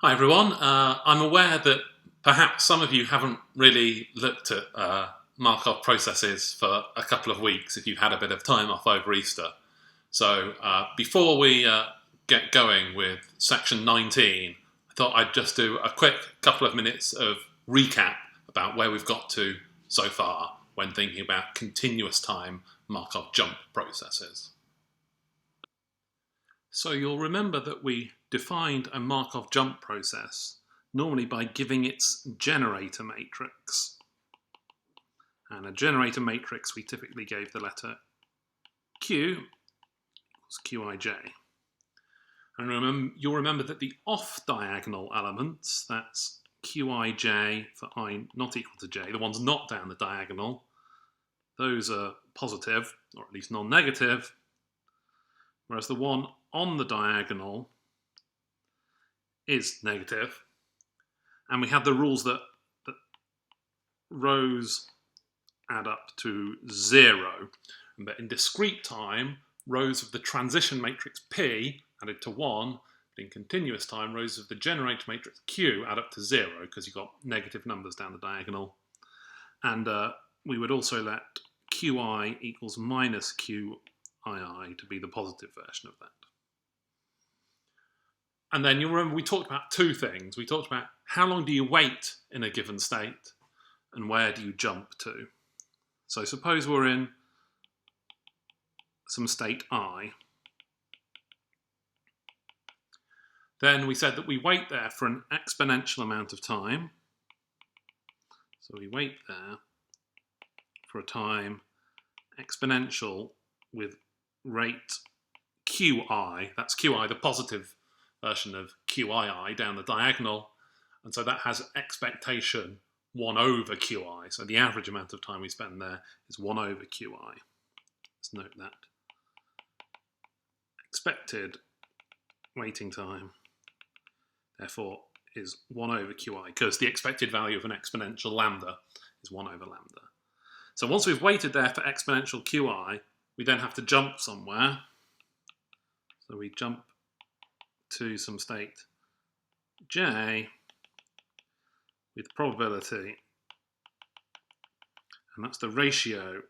Hi everyone. I'm aware that perhaps some of you haven't really looked at Markov processes for a couple of weeks if you've had a bit of time off over Easter. So before we get going with section 19, I thought I'd just do a quick couple of minutes of recap about where we've got to so far when thinking about continuous time Markov jump processes. So you'll remember that we defined a Markov jump process normally by giving its generator matrix. And a generator matrix we typically gave the letter Q equals Qij. And you'll remember that the off-diagonal elements, that's Qij for I not equal to j, the ones not down the diagonal, those are positive, or at least non-negative, whereas the one on the diagonal is negative. And we have the rules that rows add up to 0. But in discrete time, rows of the transition matrix P added to 1. But in continuous time, rows of the generator matrix Q add up to 0 because you've got negative numbers down the diagonal. And we would also let Qi equals minus Qii to be the positive version of that. And then you'll remember we talked about two things. We talked about how long do you wait in a given state and where do you jump to. So suppose we're in some state I. Then we said that we wait there for an exponential amount of time. So we wait there for a time exponential with rate Qi. That's Qi, the positive version of Qii down the diagonal, and so that has expectation 1 over Qi, so the average amount of time we spend there is 1 over Qi. Let's note that. Expected waiting time, therefore, is 1 over Qi, because the expected value of an exponential lambda is 1 over lambda. So once we've waited there for exponential Qi, we then have to jump somewhere. So we jump to some state j with probability, and that's the ratio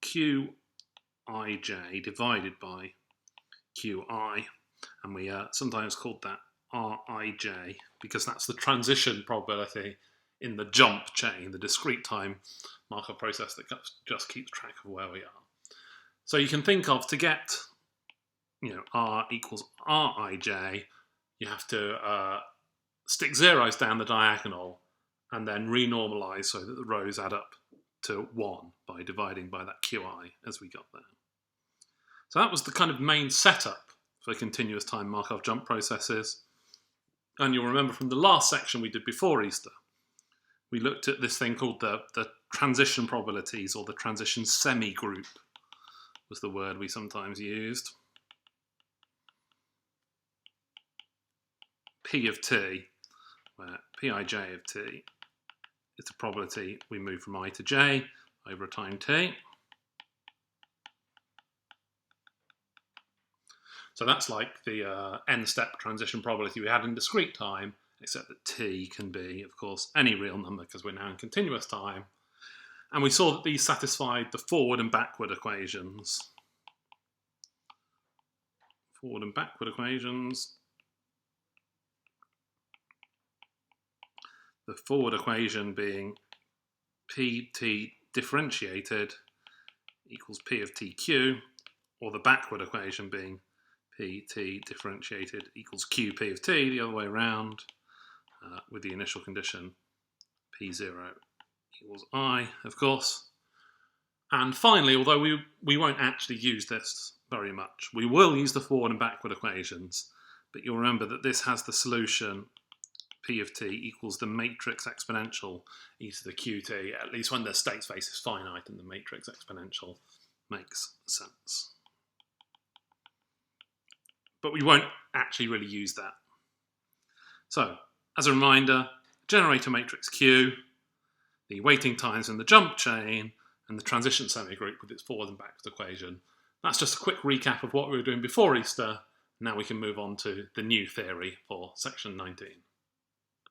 Qij divided by Qi, and we sometimes called that Rij because that's the transition probability in the jump chain, the discrete time Markov process that just keeps track of where we are. So you can think of, to get R equals Rij, you have to stick zeros down the diagonal and then renormalize so that the rows add up to 1 by dividing by that Qi as we got there. So that was the kind of main setup for continuous time Markov jump processes. And you'll remember from the last section we did before Easter, we looked at this thing called the transition probabilities, or the transition semi-group was the word we sometimes used. P of t, where Pij of t is the probability we move from I to j over a time t. So that's like the n-step transition probability we had in discrete time, except that t can be, of course, any real number because we're now in continuous time. And we saw that these satisfied the forward and backward equations. Forward and backward equations. The forward equation being pt differentiated equals p of tq, or the backward equation being pt differentiated equals qp of t, the other way around, with the initial condition p0 equals I, of course. And finally, although we won't actually use this very much, we will use the forward and backward equations, but you'll remember that this has the solution P of t equals the matrix exponential e to the qt, at least when the state space is finite and the matrix exponential makes sense. But we won't actually really use that. So, as a reminder, generator matrix Q, the waiting times in the jump chain, and the transition semigroup with its forward and backward equation. That's just a quick recap of what we were doing before Easter. Now we can move on to the new theory for section 19.